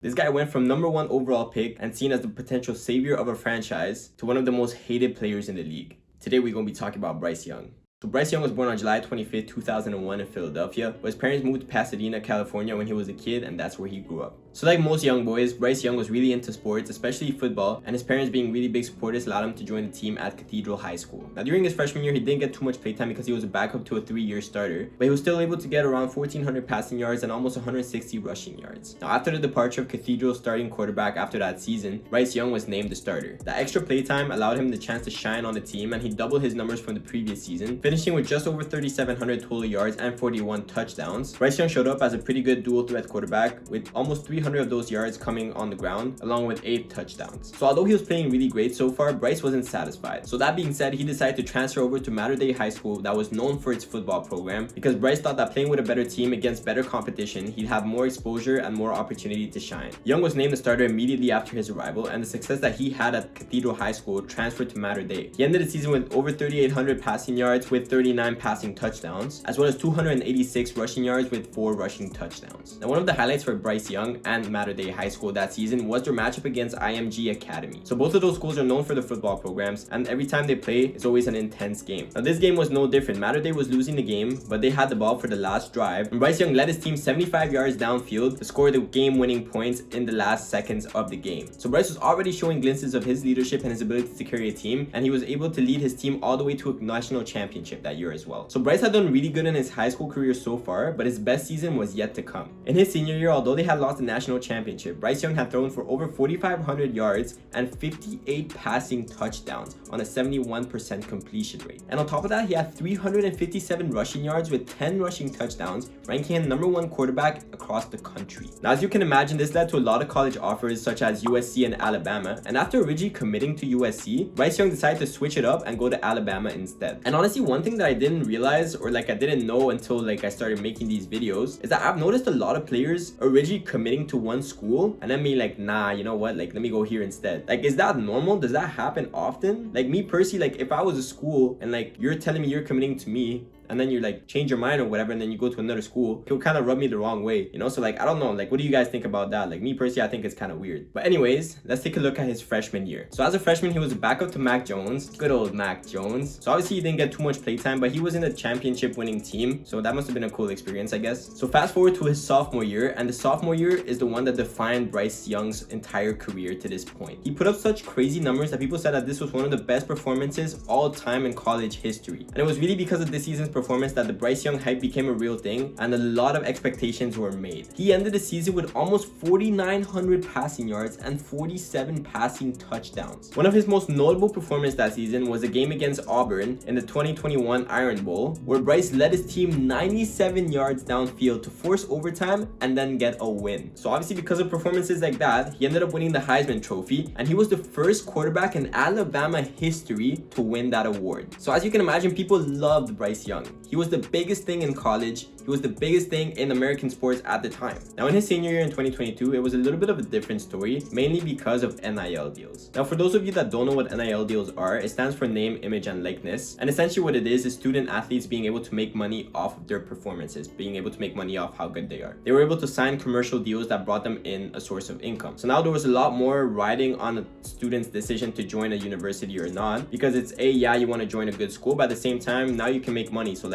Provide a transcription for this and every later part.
This guy went from #1 overall pick and seen as the potential savior of a franchise to one of the most hated players in the league. Today we're going to be talking about Bryce Young. So Bryce Young was born on July 25th, 2001 in Philadelphia, but his parents moved to Pasadena, California when he was a kid, and that's where he grew up. So like most young boys, Bryce Young was really into sports, especially football, and his parents being really big supporters allowed him to join the team at Cathedral High School. Now during his freshman year, he didn't get too much playtime because he was a backup to a 3-year starter, but he was still able to get around 1,400 passing yards and almost 160 rushing yards. Now after the departure of Cathedral's starting quarterback after that season, Bryce Young was named the starter. The extra playtime allowed him the chance to shine on the team, and he doubled his numbers from the previous season, finishing with just over 3,700 total yards and 41 touchdowns. Bryce Young showed up as a pretty good dual threat quarterback with almost 300 of those yards coming on the ground, along with 8 touchdowns. So although he was playing really great so far, Bryce wasn't satisfied. So that being said, he decided to transfer over to Mater Dei High School that was known for its football program, because Bryce thought that playing with a better team against better competition, he'd have more exposure and more opportunity to shine. Young was named the starter immediately after his arrival, and the success that he had at Cathedral High School transferred to Mater Dei. He ended the season with over 3,800 passing yards with 39 passing touchdowns, as well as 286 rushing yards with 4 rushing touchdowns. Now one of the highlights for Bryce Young and Mater Dei High School that season was their matchup against IMG Academy. So both of those schools are known for their football programs, and every time they play, it's always an intense game. Now this game was no different. Mater Dei was losing the game, but they had the ball for the last drive, and Bryce Young led his team 75 yards downfield to score the game-winning points in the last seconds of the game. So Bryce was already showing glimpses of his leadership and his ability to carry a team, and he was able to lead his team all the way to a national championship that year as well. So Bryce had done really good in his high school career so far, but his best season was yet to come. In his senior year, although they had lost the national championship, Bryce Young had thrown for over 4,500 yards and 58 passing touchdowns on a 71% completion rate. And on top of that, he had 357 rushing yards with 10 rushing touchdowns, ranking him #1 quarterback across the country. Now, as you can imagine, this led to a lot of college offers such as USC and Alabama. And after originally committing to USC, Bryce Young decided to switch it up and go to Alabama instead. And honestly, one thing that I didn't realize, or I didn't know until I started making these videos, is that I've noticed a lot of players originally committing to one school and then being like, nah, you know what, let me go here instead. Is that normal? Does that happen often? Me personally, if I was a school and you're telling me you're committing to me, and then you change your mind or whatever, and then you go to another school, it would kind of rub me the wrong way, you know? So I don't know, what do you guys think about that? Me personally, I think it's kind of weird. But anyways, let's take a look at his freshman year. So as a freshman, he was a backup to Mac Jones, good old Mac Jones. So obviously he didn't get too much playtime, but he was in a championship winning team, so that must have been a cool experience, I guess. So fast forward to his sophomore year, and the sophomore year is the one that defined Bryce Young's entire career to this point. He put up such crazy numbers that people said that this was one of the best performances all time in college history. And it was really because of this season's performance that the Bryce Young hype became a real thing, and a lot of expectations were made. He ended the season with almost 4,900 passing yards and 47 passing touchdowns. One of his most notable performances that season was a game against Auburn in the 2021 Iron Bowl, where Bryce led his team 97 yards downfield to force overtime and then get a win. So obviously because of performances like that, he ended up winning the Heisman Trophy, and he was the first quarterback in Alabama history to win that award. So as you can imagine, people loved Bryce Young. He was the biggest thing in college. He was the biggest thing in American sports at the time. Now in his senior year in 2022, it was a little bit of a different story, mainly because of NIL deals. Now for those of you that don't know what NIL deals are, it stands for name, image, and likeness. And essentially what it is student athletes being able to make money off of their performances, being able to make money off how good they are. They were able to sign commercial deals that brought them in a source of income. So now there was a lot more riding on a student's decision to join a university or not, because it's yeah, you want to join a good school, but at the same time, now you can make money. So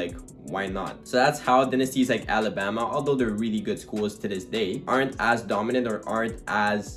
why not? So that's how dynasties like Alabama, although they're really good schools to this day, aren't as dominant or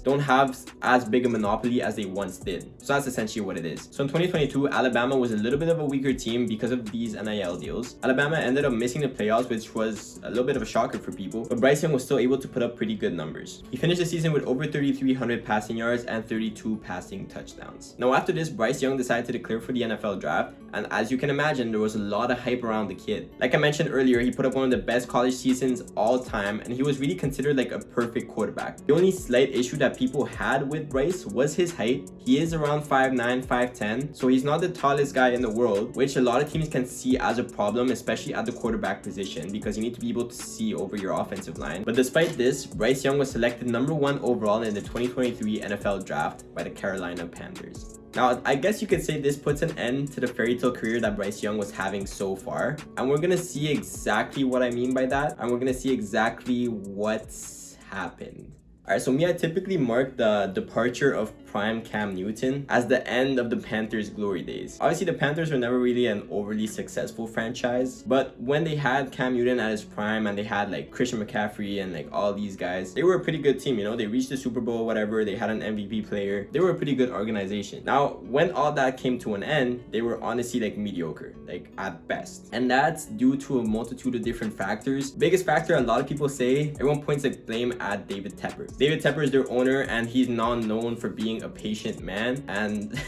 don't have as big a monopoly as they once did. So that's essentially what it is. So in 2022, Alabama was a little bit of a weaker team because of these NIL deals. Alabama ended up missing the playoffs, which was a little bit of a shocker for people, but Bryce Young was still able to put up pretty good numbers. He finished the season with over 3,300 passing yards and 32 passing touchdowns. Now after this, Bryce Young decided to declare for the NFL draft, and as you can imagine, there was a lot of hype around the kid. Like I mentioned earlier, he put up one of the best college seasons all time, and he was really considered a perfect quarterback. The only slight issue that people had with Bryce was his height. He is around 5'9", 5'10", so he's not the tallest guy in the world, which a lot of teams can see as a problem, especially at the quarterback position, because you need to be able to see over your offensive line. But despite this, Bryce Young was selected #1 overall in the 2023 NFL draft by the Carolina Panthers. Now, I guess you could say this puts an end to the fairy tale career that Bryce Young was having so far. And we're going to see exactly what I mean by that. And we're going to see exactly what's happened. Alright, so me, I typically mark the departure of prime Cam Newton as the end of the Panthers' glory days. Obviously, the Panthers were never really an overly successful franchise, but when they had Cam Newton at his prime and they had like Christian McCaffrey and like all these guys, they were a pretty good team, you know? They reached the Super Bowl, whatever, they had an MVP player. They were a pretty good organization. Now, when all that came to an end, they were honestly like mediocre, like at best. And that's due to a multitude of different factors. Biggest factor, a lot of people say, everyone points like blame at David Tepper. David Tepper is their owner and he's not known for being a patient man, and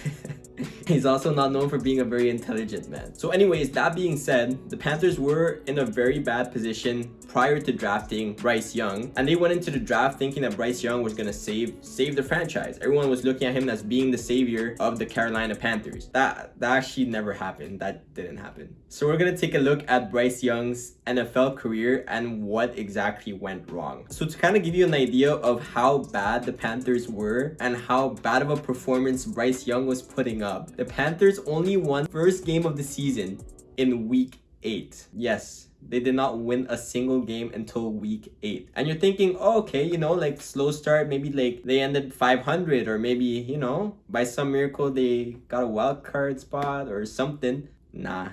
he's also not known for being a very intelligent man. So anyways, that being said, the Panthers were in a very bad position prior to drafting Bryce Young, and they went into the draft thinking that Bryce Young was gonna save the franchise. Everyone was looking at him as being the savior of the Carolina Panthers. That actually never happened. That didn't happen. So we're gonna take a look at Bryce Young's NFL career and what exactly went wrong. So to kind of give you an idea of how bad the Panthers were and how bad of a performance Bryce Young was putting up, the Panthers only won first game of the season in week 8. Yes, they did not win a single game until week 8. And you're thinking, oh, okay, you know, like slow start, maybe like they ended 500, or maybe, you know, by some miracle they got a wild card spot or something. Nah.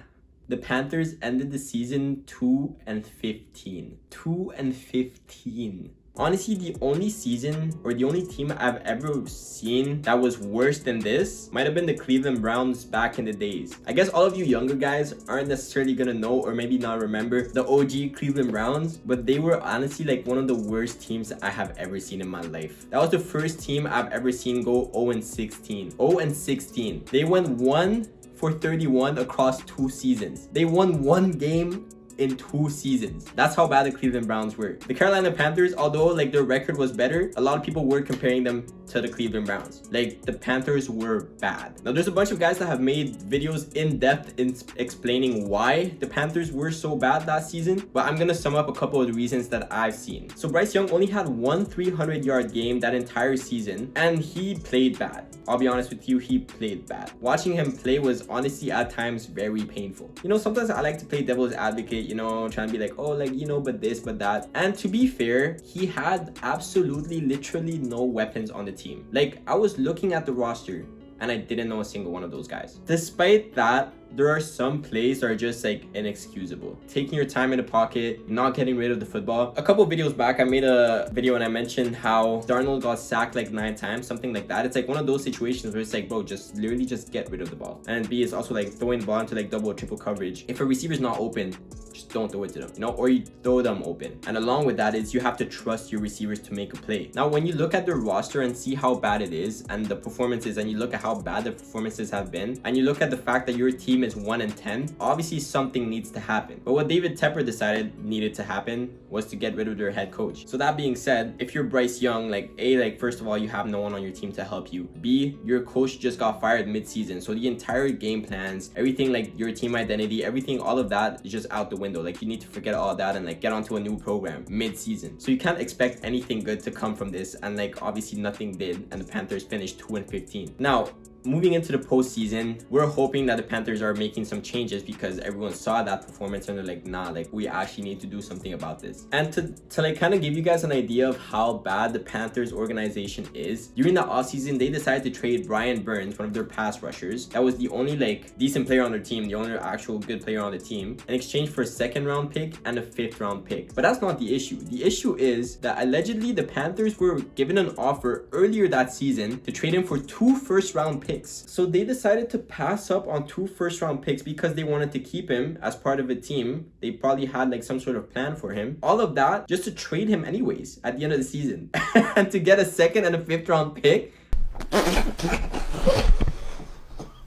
The Panthers ended the season 2-15. 2-15. Honestly, the only season or the only team I've ever seen that was worse than this might have been the Cleveland Browns back in the days. I guess all of you younger guys aren't necessarily gonna know or maybe not remember the OG Cleveland Browns, but they were honestly like one of the worst teams that I have ever seen in my life. That was the first team I've ever seen go 0-16. 0-16. They went 1-for-31 across 2 seasons. They won 1 game in 2 seasons. That's how bad the Cleveland Browns were. The Carolina Panthers, although like their record was better, a lot of people were comparing them to the Cleveland Browns. Like the Panthers were bad. Now there's a bunch of guys that have made videos in depth in explaining why the Panthers were so bad that season, but I'm gonna sum up a couple of the reasons that I've seen. So Bryce Young only had 1 300-yard game that entire season, and he played bad. I'll be honest with you, he played bad. Watching him play was honestly at times very painful. You know, sometimes I like to play devil's advocate, you know, trying to be like, oh, like, you know, but this, but that. And to be fair, he had absolutely, literally no weapons on the team. Like, I was looking at the roster and I didn't know a single one of those guys. Despite that, there are some plays that are just like inexcusable. Taking your time in the pocket, not getting rid of the football. A couple of videos back, I made a video and I mentioned how Darnold got sacked like 9 times, something like that. It's like one of those situations where it's like, bro, just literally just get rid of the ball. And B is also like throwing the ball into like double or triple coverage. If a receiver's not open, just don't throw it to them, you know, or you throw them open. And along with that is you have to trust your receivers to make a play. Now, when you look at the roster and see how bad it is and the performances, and you look at how bad the performances have been, and you look at the fact that your team is 1-10, obviously something needs to happen. But what David Tepper decided needed to happen was to get rid of their head coach. So that being said, if you're Bryce Young, like A, like first of all, you have no one on your team to help you. B, your coach just got fired mid-season. So the entire game plans, everything, like your team identity, everything, all of that is just out the window. Like you need to forget all that and like get onto a new program mid-season. So you can't expect anything good to come from this, and like obviously nothing did, and the Panthers finished 2-15. Now, moving into the postseason, we're hoping that the Panthers are making some changes because everyone saw that performance and they're like, nah, like we actually need to do something about this. And to like kind of give you guys an idea of how bad the Panthers organization is, during the offseason, they decided to trade Brian Burns, one of their pass rushers. That was the only like decent player on their team, the only actual good player on the team, in exchange for a 2nd-round pick and a 5th-round pick. But that's not the issue. The issue is that allegedly the Panthers were given an offer earlier that season to trade him for 2 first-round picks. So they decided to pass up on 2 first-round picks because they wanted to keep him as part of a team. They probably had like some sort of plan for him. All of that just to trade him anyways at the end of the season and to get a 2nd and a 5th-round pick.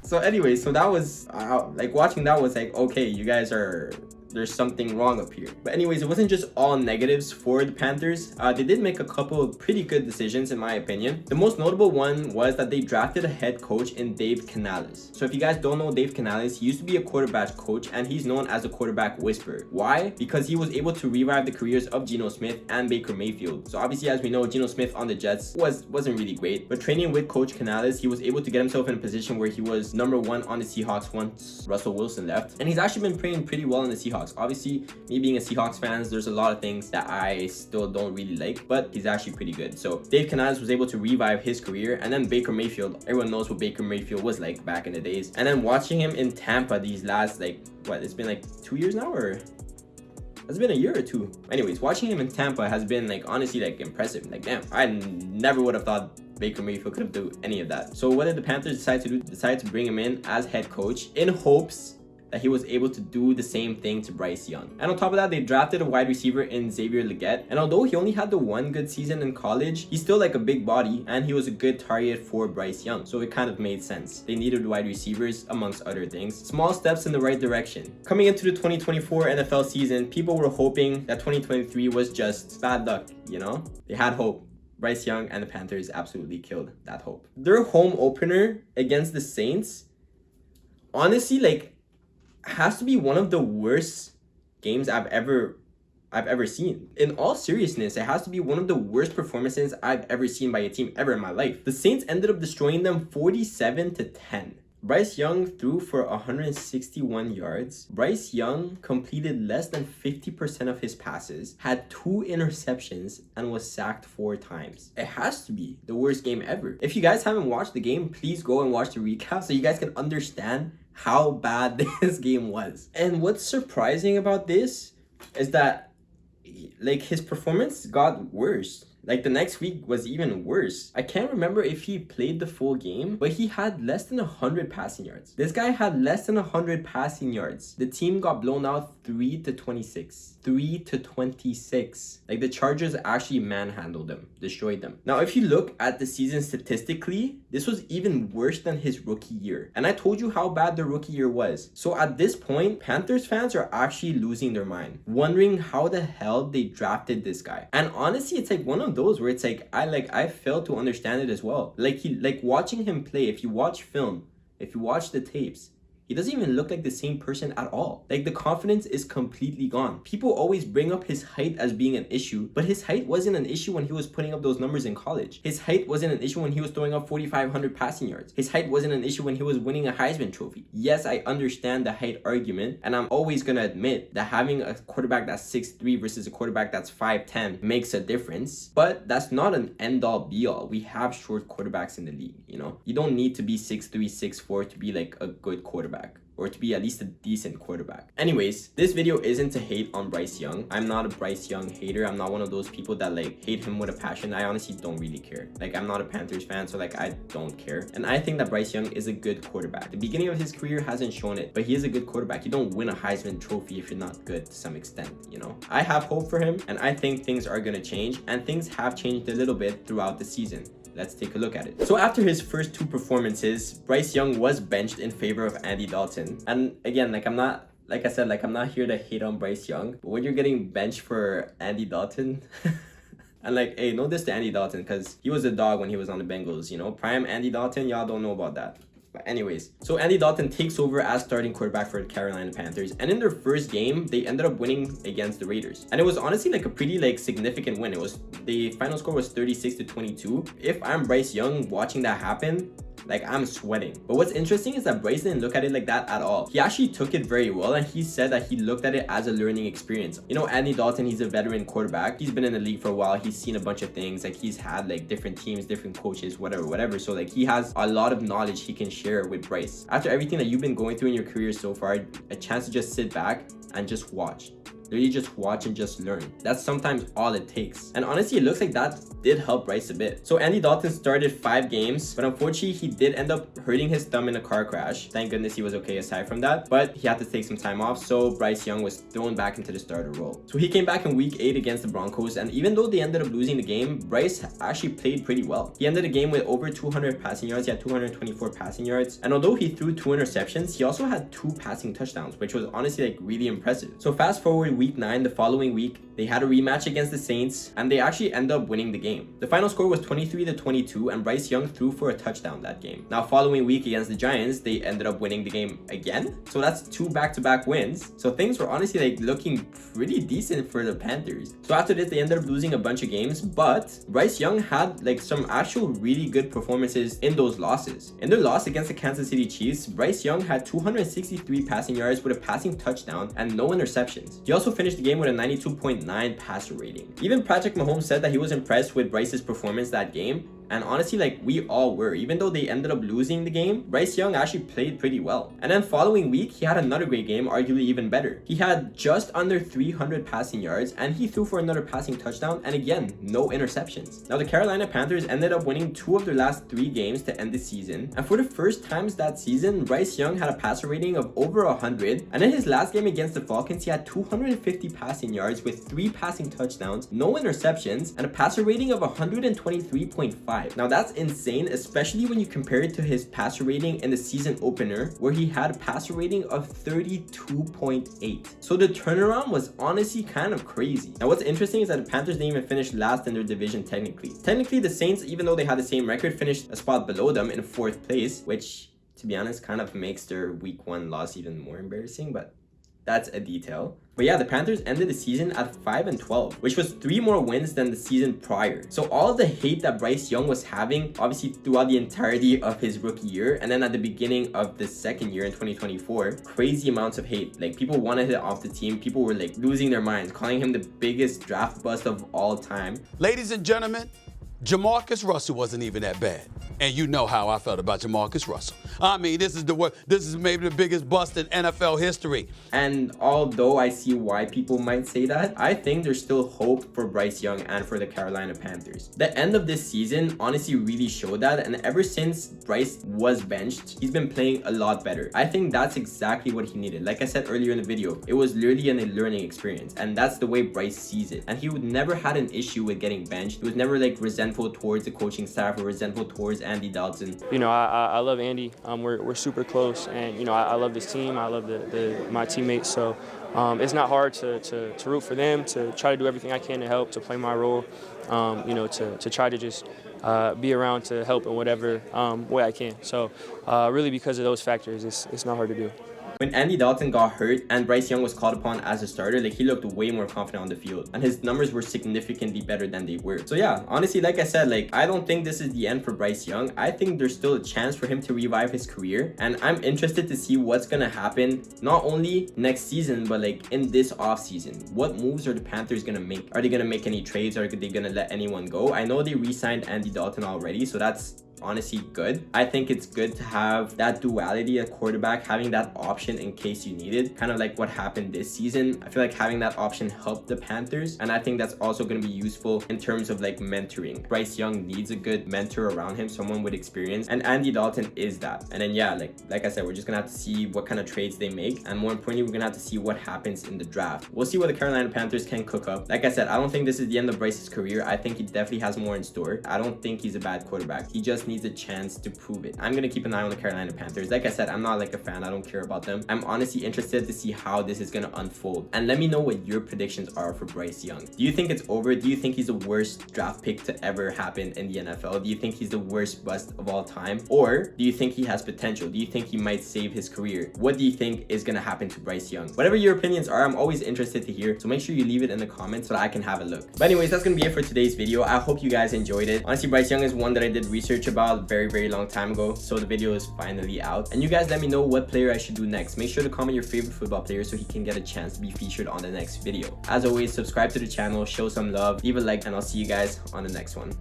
So anyway, so that was like watching that was like, okay, you guys are, there's something wrong up here. But anyways, it wasn't just all negatives for the Panthers. They did make a couple of pretty good decisions in my opinion. The most notable one was that they drafted a head coach in Dave Canales. So if you guys don't know Dave Canales, he used to be a quarterback coach and he's known as a quarterback whisperer. Why? Because he was able to revive the careers of Geno Smith and Baker Mayfield. So obviously, as we know, Geno Smith on the Jets wasn't really great, but training with Coach Canales, he was able to get himself in a position where he was #1 on the Seahawks once Russell Wilson left. And he's actually been playing pretty well in the Seahawks. Seahawks. Obviously, me being a Seahawks fan, there's a lot of things that I still don't really like, but he's actually pretty good. So Dave Canales was able to revive his career, and then Baker Mayfield, everyone knows what Baker Mayfield was like back in the days. And then watching him in Tampa these last, like, what, it's been like 2 years now, or it's been a year or two. Anyways, watching him in Tampa has been like honestly like impressive. Like, damn, I never would have thought Baker Mayfield could have done any of that. So what did the Panthers decide to do? Decided to bring him in as head coach in hopes that he was able to do the same thing to Bryce Young. And on top of that, they drafted a wide receiver in Xavier Legette. And although he only had the one good season in college, he's still like a big body, and he was a good target for Bryce Young. So it kind of made sense. They needed wide receivers, amongst other things. Small steps in the right direction. Coming into the 2024 NFL season, people were hoping that 2023 was just bad luck, you know? They had hope. Bryce Young and the Panthers absolutely killed that hope. Their home opener against the Saints, honestly, like, has to be one of the worst games I've ever seen. In all seriousness, it has to be one of the worst performances I've ever seen by a team ever in my life. The Saints ended up destroying them 47-10. Bryce Young threw for 161 yards. Bryce Young completed less than 50% of his passes, had 2 interceptions, and was sacked 4 times. It has to be the worst game ever. If you guys haven't watched the game, please go and watch the recap so you guys can understand how bad this game was. And what's surprising about this is that like his performance got worse. Like the next week was even worse. I can't remember if he played the full game, but he had less than 100 passing yards. This guy had less than 100 passing yards. The team got blown out 3-26. 3-26. Like the Chargers actually manhandled them, destroyed them. Now, if you look at the season statistically, this was even worse than his rookie year. And I told you how bad the rookie year was. So at this point, Panthers fans are actually losing their mind, wondering how the hell they drafted this guy. And honestly, it's like one of those where it's like I failed to understand it as well. Like watching him play, if you watch film, if you watch the tapes, he doesn't even look like the same person at all. Like the confidence is completely gone. People always bring up his height as being an issue, but his height wasn't an issue when he was putting up those numbers in college. His height wasn't an issue when he was throwing up 4,500 passing yards. His height wasn't an issue when he was winning a Heisman Trophy. Yes, I understand the height argument, and I'm always gonna admit that having a quarterback that's 6'3" versus a quarterback that's 5'10" makes a difference, but that's not an end-all be-all. We have short quarterbacks in the league, you know? You don't need to be 6'3", 6'4" to be like a good quarterback, or to be at least a decent quarterback. Anyways, this video isn't to hate on Bryce Young. I'm not a Bryce Young hater. I'm not one of those people that like hate him with a passion. I honestly don't really care. Like, I'm not a Panthers fan, so like I don't care. And I think that Bryce Young is a good quarterback. The beginning of his career hasn't shown it, but he is a good quarterback. You don't win a Heisman Trophy if you're not good to some extent, you know? I have hope for him, and I think things are gonna change, and things have changed a little bit throughout the season. Let's take a look at it. So after his first 2 performances, Bryce Young was benched in favor of Andy Dalton. And again, I'm not here to hate on Bryce Young, but when you're getting benched for Andy Dalton, and like, hey, no diss to Andy Dalton, because he was a dog when he was on the Bengals, you know? Prime Andy Dalton, y'all don't know about that. But anyways, so Andy Dalton takes over as starting quarterback for the Carolina Panthers, and in their first game, they ended up winning against the Raiders. And it was honestly like a pretty like significant win. The final score was 36-22. If I'm Bryce Young watching that happen, like, I'm sweating. But what's interesting is that Bryce didn't look at it like that at all. He actually took it very well, and he said that he looked at it as a learning experience. You know, Andy Dalton, he's a veteran quarterback. He's been in the league for a while. He's seen a bunch of things. Like, he's had like different teams, different coaches, whatever. So like, he has a lot of knowledge he can share with Bryce. After everything that you've been going through in your career so far, a chance to just sit back and just watch. Literally just watch and just learn. That's sometimes all it takes. And honestly, it looks like that did help Bryce a bit. So Andy Dalton started 5 games, but unfortunately, he did end up hurting his thumb in a car crash. Thank goodness he was okay aside from that, but he had to take some time off, so Bryce Young was thrown back into the starter role. So he came back in week 8 against the Broncos, and even though they ended up losing the game, Bryce actually played pretty well. He ended the game with over 200 passing yards. He had 224 passing yards, and although he threw 2 interceptions, he also had 2 passing touchdowns, which was honestly like really impressive. So fast forward week 9, the following week, they had a rematch against the Saints, and they actually ended up winning the game. The final score was 23-22, and Bryce Young threw for a touchdown that game. Now, following week against the Giants, they ended up winning the game again. So that's 2 back-to-back wins. So things were honestly like looking pretty decent for the Panthers. So after this, they ended up losing a bunch of games, but Bryce Young had like some actual really good performances in those losses. In their loss against the Kansas City Chiefs, Bryce Young had 263 passing yards with a passing touchdown and no interceptions. He also finished the game with a 92.9 passer rating. Even Patrick Mahomes said that he was impressed with Bryce's performance that game. And honestly, like, we all were. Even though they ended up losing the game, Bryce Young actually played pretty well. And then following week, he had another great game, arguably even better. He had just under 300 passing yards, and he threw for another passing touchdown, and again, no interceptions. Now, the Carolina Panthers ended up winning 2 of their last 3 games to end the season. And for the first times that season, Bryce Young had a passer rating of over 100. And in his last game against the Falcons, he had 250 passing yards with 3 passing touchdowns, no interceptions, and a passer rating of 123.5. Now that's insane, especially when you compare it to his passer rating in the season opener, where he had a passer rating of 32.8. So the turnaround was honestly kind of crazy. Now what's interesting is that the Panthers didn't even finish last in their division technically. Technically, the Saints, even though they had the same record, finished a spot below them in 4th place, which, to be honest, kind of makes their week 1 loss even more embarrassing, but that's a detail. But yeah, the Panthers ended the season at 5-12, which was 3 more wins than the season prior. So all of the hate that Bryce Young was having, obviously throughout the entirety of his rookie year, and then at the beginning of the second year in 2024, crazy amounts of hate. Like, people wanted him off the team. People were like losing their minds, calling him the biggest draft bust of all time. Ladies and gentlemen, Jamarcus Russell wasn't even that bad. And you know how I felt about Jamarcus Russell. I mean, this is maybe the biggest bust in NFL history. And although I see why people might say that, I think there's still hope for Bryce Young and for the Carolina Panthers. The end of this season honestly really showed that, and ever since Bryce was benched, he's been playing a lot better. I think that's exactly what he needed. Like I said earlier in the video, it was literally a learning experience, and that's the way Bryce sees it. And he would never had an issue with getting benched. He was never like resentful towards the coaching staff or resentful towards Andy Dalton. You know, I love Andy. We're super close, and you know, I love this team. I love my teammates. So it's not hard to root for them, to try to do everything I can to help, to play my role. You know, to try to just be around to help in whatever way I can. So really, because of those factors, it's not hard to do. When Andy Dalton got hurt and Bryce Young was called upon as a starter, like, he looked way more confident on the field, and his numbers were significantly better than they were. So yeah, honestly, like I said, like, I don't think this is the end for Bryce Young. I think there's still a chance for him to revive his career, and I'm interested to see what's gonna happen not only next season, but like in this offseason. What moves are the Panthers gonna make? Are they gonna make any trades? Are they gonna let anyone go? I know they re-signed Andy Dalton already, so that's honestly good. I think it's good to have that duality at quarterback, having that option in case you need it, kind of like what happened this season. I feel like having that option helped the Panthers, and I think that's also going to be useful in terms of like mentoring. Bryce Young needs a good mentor around him, someone with experience, and Andy Dalton is that. And then yeah, like I said, we're just gonna have to see what kind of trades they make, and more importantly, we're gonna have to see what happens in the draft. We'll see what the Carolina Panthers can cook up. Like I said, I don't think this is the end of Bryce's career. I think he definitely has more in store. I don't think he's a bad quarterback. He just needs a chance to prove it. I'm gonna keep an eye on the Carolina Panthers. Like I said, I'm not like a fan. I don't care about them. I'm honestly interested to see how this is gonna unfold. And let me know what your predictions are for Bryce Young. Do you think it's over? Do you think he's the worst draft pick to ever happen in the NFL? Do you think he's the worst bust of all time? Or do you think he has potential? Do you think he might save his career? What do you think is gonna happen to Bryce Young? Whatever your opinions are, I'm always interested to hear. So make sure you leave it in the comments so that I can have a look. But anyways, that's gonna be it for today's video. I hope you guys enjoyed it. Honestly, Bryce Young is one that I did research about very long time ago, so the video is finally out. And you guys let me know what player I should do next. Make sure to comment your favorite football player so he can get a chance to be featured on the next video. As always, subscribe to the channel, show some love, leave a like, and I'll see you guys on the next one.